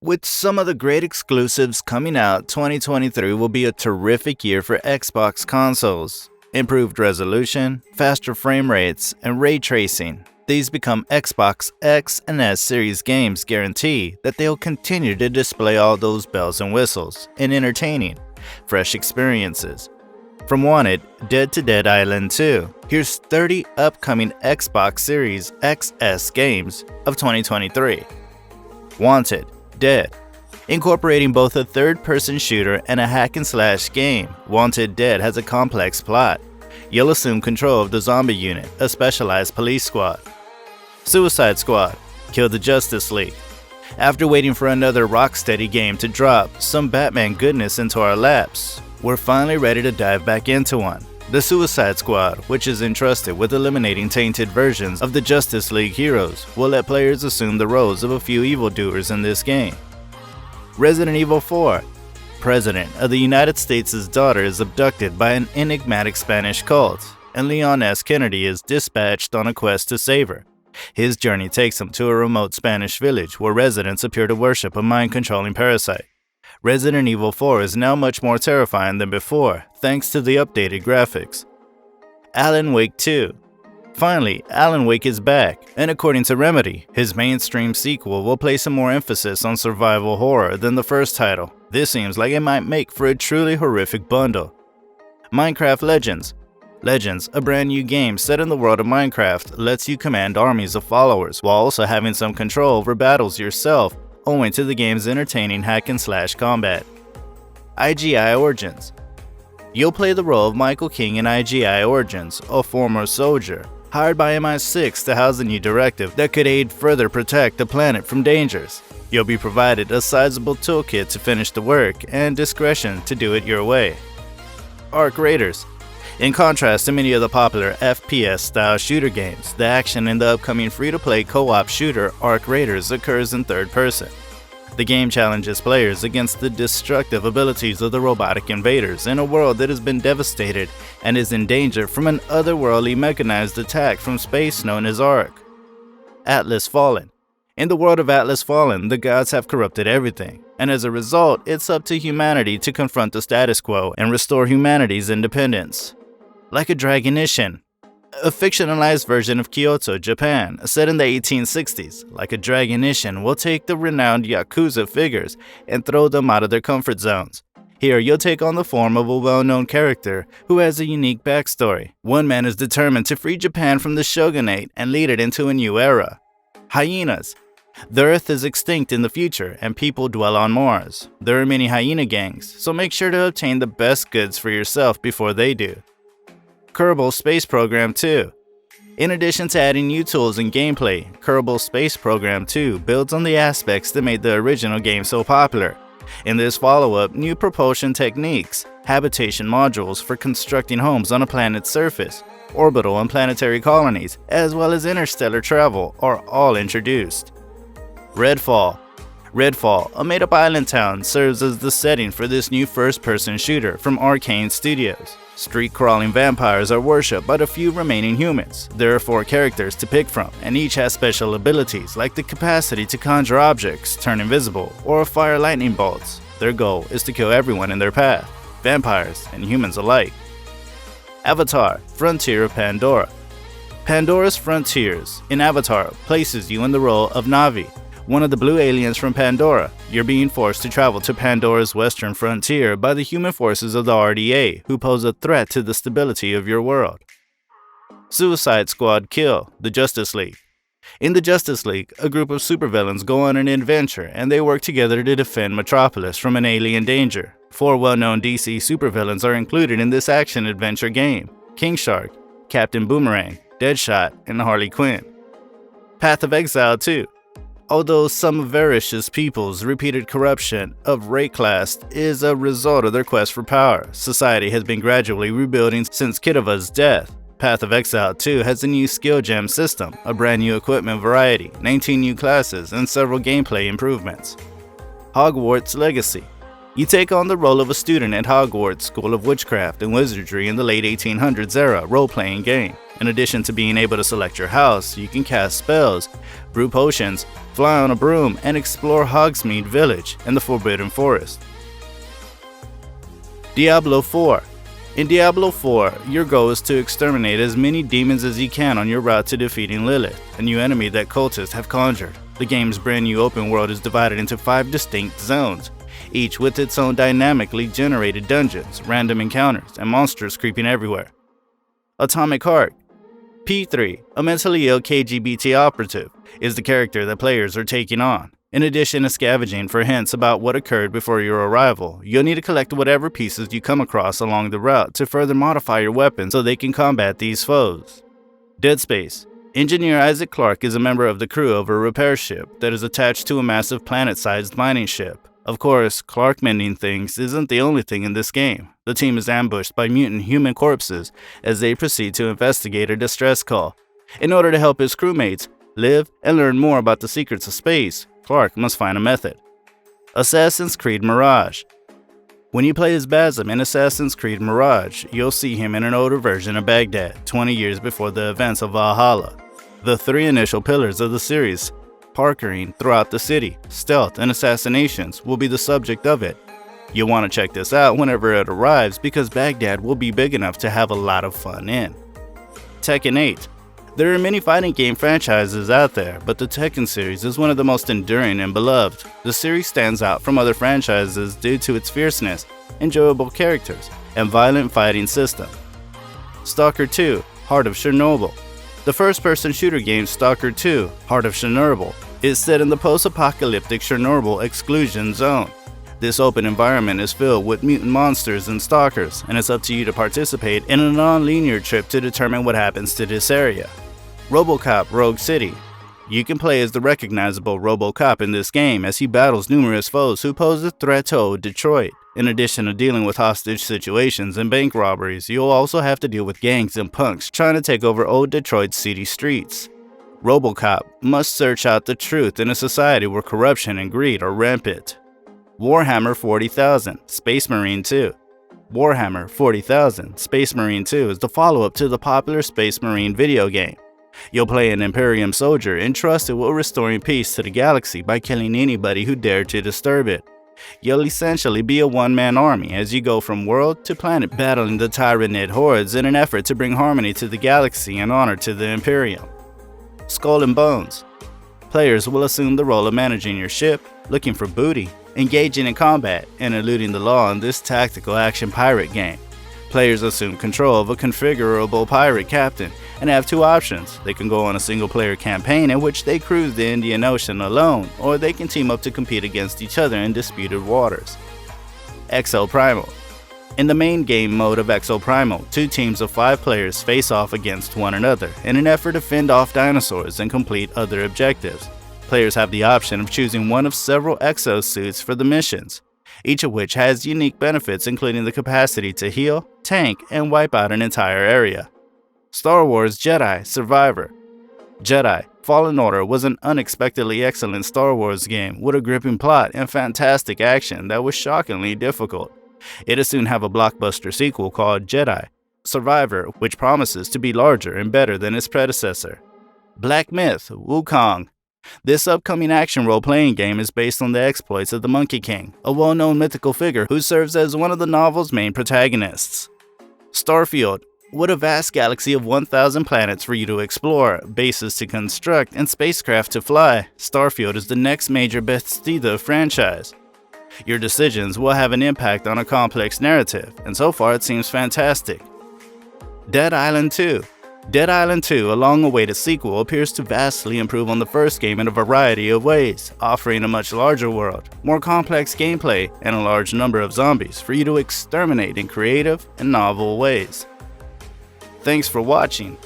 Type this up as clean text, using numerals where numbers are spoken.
With some of the great exclusives coming out, 2023 will be a terrific year for Xbox consoles. Improved resolution, faster frame rates, and ray tracing. These become Xbox X and S series games guarantee that they'll continue to display all those bells and whistles in entertaining, fresh experiences. From Wanted, Dead to Dead Island 2, here's 30 upcoming Xbox Series XS games of 2023. Wanted, Dead. Incorporating both a third-person shooter and a hack-and-slash game, Wanted Dead has a complex plot. You'll assume control of the zombie unit, a specialized police squad. Suicide Squad, Kill the Justice League. After waiting for another Rocksteady game to drop some Batman goodness into our laps, we're finally ready to dive back into one. The Suicide Squad, which is entrusted with eliminating tainted versions of the Justice League heroes, will let players assume the roles of a few evildoers in this game. Resident Evil 4. President of the United States' daughter is abducted by an enigmatic Spanish cult, and Leon S. Kennedy is dispatched on a quest to save her. His journey takes him to a remote Spanish village where residents appear to worship a mind-controlling parasite. Resident Evil 4 is now much more terrifying than before, thanks to the updated graphics. Alan Wake 2. Finally, Alan Wake is back, and according to Remedy, his mainstream sequel will place a more emphasis on survival horror than the first title. This seems like it might make for a truly horrific bundle. Minecraft Legends. Legends, a brand new game set in the world of Minecraft, lets you command armies of followers while also having some control over battles yourself, owing to the game's entertaining hack-and-slash combat. IGI Origins. You'll play the role of Michael King in IGI Origins, a former soldier, hired by MI6 to house a new directive that could aid further protect the planet from dangers. You'll be provided a sizable toolkit to finish the work and discretion to do it your way. Arc Raiders. In contrast to many of the popular FPS-style shooter games, the action in the upcoming free-to-play co-op shooter Arc Raiders occurs in third person. The game challenges players against the destructive abilities of the robotic invaders in a world that has been devastated and is in danger from an otherworldly mechanized attack from space known as Arc. Atlas Fallen. In the world of Atlas Fallen, the gods have corrupted everything, and as a result, it's up to humanity to confront the status quo and restore humanity's independence. Like a Dragonician, a fictionalized version of Kyoto, Japan, set in the 1860s. Like a Dragonician will take the renowned Yakuza figures and throw them out of their comfort zones. Here, you'll take on the form of a well-known character who has a unique backstory. One man is determined to free Japan from the shogunate and lead it into a new era. Hyenas. The Earth is extinct in the future, and people dwell on Mars. There are many hyena gangs, so make sure to obtain the best goods for yourself before they do. Kerbal Space Program 2. In addition to adding new tools and gameplay, Kerbal Space Program 2 builds on the aspects that made the original game so popular. In this follow-up, new propulsion techniques, habitation modules for constructing homes on a planet's surface, orbital and planetary colonies, as well as interstellar travel are all introduced. Redfall. Redfall, a made-up island town, serves as the setting for this new first-person shooter from Arcane Studios. Street-crawling vampires are worshipped by the few remaining humans. There are 4 characters to pick from, and each has special abilities like the capacity to conjure objects, turn invisible, or fire lightning bolts. Their goal is to kill everyone in their path, vampires and humans alike. Avatar: Frontier of Pandora. Pandora's Frontiers in Avatar places you in the role of Na'vi, one of the blue aliens from Pandora. You're being forced to travel to Pandora's western frontier by the human forces of the RDA, who pose a threat to the stability of your world. Suicide Squad Kill the Justice League. In the Justice League, a group of supervillains go on an adventure and they work together to defend Metropolis from an alien danger. 4 well-known DC supervillains are included in this action-adventure game: King Shark, Captain Boomerang, Deadshot, and Harley Quinn. Path of Exile 2. Although some avaricious people's repeated corruption of rate class is a result of their quest for power, society has been gradually rebuilding since Kitava's death. Path of Exile 2 has a new skill gem system, a brand new equipment variety, 19 new classes, and several gameplay improvements. Hogwarts Legacy. You take on the role of a student at Hogwarts School of Witchcraft and Wizardry in the late 1800s era role-playing game. In addition to being able to select your house, you can cast spells, brew potions, fly on a broom, and explore Hogsmeade Village and the Forbidden Forest. Diablo 4. In Diablo 4, your goal is to exterminate as many demons as you can on your route to defeating Lilith, a new enemy that cultists have conjured. The game's brand new open world is divided into 5 distinct zones, each with its own dynamically generated dungeons, random encounters, and monsters creeping everywhere. Atomic Heart. P3, a mentally ill KGBT operative, is the character that players are taking on. In addition to scavenging for hints about what occurred before your arrival, you'll need to collect whatever pieces you come across along the route to further modify your weapons so they can combat these foes. Dead Space. Engineer Isaac Clarke is a member of the crew of a repair ship that is attached to a massive planet-sized mining ship. Of course, Clarke mending things isn't the only thing in this game. The team is ambushed by mutant human corpses as they proceed to investigate a distress call. In order to help his crewmates live and learn more about the secrets of space, Clarke must find a method. Assassin's Creed Mirage. When you play as Basim in Assassin's Creed Mirage, you'll see him in an older version of Baghdad, 20 years before the events of Valhalla. The 3 initial pillars of the series, parkouring throughout the city, stealth, and assassinations, will be the subject of it. You'll want to check this out whenever it arrives because Baghdad will be big enough to have a lot of fun in. Tekken 8. There are many fighting game franchises out there, but the Tekken series is one of the most enduring and beloved. The series stands out from other franchises due to its fierceness, enjoyable characters, and violent fighting system. Stalker 2, Heart of Chernobyl. The first-person shooter game Stalker 2, Heart of Chernobyl, is set in the post-apocalyptic Chernobyl exclusion zone. This open environment is filled with mutant monsters and stalkers, and it's up to you to participate in a non-linear trip to determine what happens to this area. RoboCop Rogue City. You can play as the recognizable RoboCop in this game as he battles numerous foes who pose a threat to old Detroit. In addition to dealing with hostage situations and bank robberies, you'll also have to deal with gangs and punks trying to take over old Detroit's city streets. RoboCop must search out the truth in a society where corruption and greed are rampant. Warhammer 40,000 Space Marine 2. Warhammer 40,000 Space Marine 2 is the follow-up to the popular Space Marine video game. You'll play an Imperium soldier entrusted with restoring peace to the galaxy by killing anybody who dared to disturb it. You'll essentially be a one-man army as you go from world to planet battling the Tyranid hordes in an effort to bring harmony to the galaxy and honor to the Imperium. Skull and Bones. Players will assume the role of managing your ship, looking for booty, engaging in combat, and eluding the law in this tactical action pirate game. Players assume control of a configurable pirate captain and have 2 options. They can go on a single-player campaign in which they cruise the Indian Ocean alone, or they can team up to compete against each other in disputed waters. Exo Primal. In the main game mode of Exo Primal, 2 teams of 5 players face off against one another in an effort to fend off dinosaurs and complete other objectives. Players have the option of choosing one of several exosuits for the missions, each of which has unique benefits including the capacity to heal, tank, and wipe out an entire area. Star Wars Jedi Survivor. Jedi Fallen Order was an unexpectedly excellent Star Wars game with a gripping plot and fantastic action that was shockingly difficult. It'll soon have a blockbuster sequel called Jedi Survivor, which promises to be larger and better than its predecessor. Black Myth Wukong. This upcoming action role-playing game is based on the exploits of the Monkey King, a well-known mythical figure who serves as one of the novel's main protagonists. Starfield. With a vast galaxy of 1,000 planets for you to explore, bases to construct, and spacecraft to fly, Starfield is the next major Bethesda franchise. Your decisions will have an impact on a complex narrative, and so far it seems fantastic. Dead Island 2. Dead Island 2, a long-awaited sequel, appears to vastly improve on the first game in a variety of ways, offering a much larger world, more complex gameplay, and a large number of zombies for you to exterminate in creative and novel ways. Thanks for watching.